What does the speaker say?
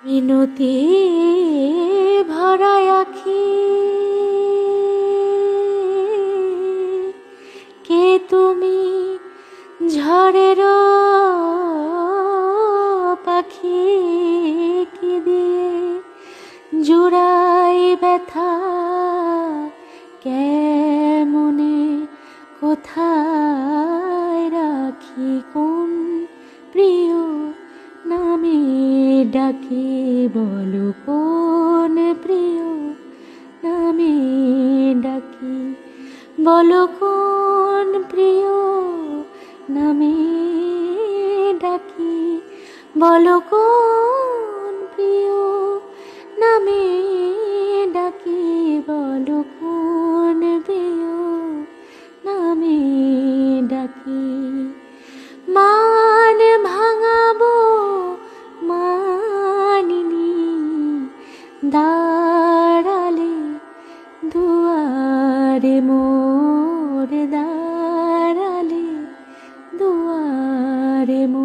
মিনতি ভরা আখি, কে তুমি ঝড়ের পাখি, কি দিয়ে জুড়াই ব্যথা, কেমনে কোথায় রাখি, কোন প্রিয় নামে ডাকি, বলো কোন প্রিয় নামে ডাকি, বলো কোন প্রিয় নামে ডাকি, বলো কোন প্রিয় নামে ডাকি, বলো কোন প্রিয় নামে ডাকি। মান ভাঙাবো মানিনি, দাঁড়ালে দুয়ারে মোর, দাঁড়ালে দুয়ারে মোর।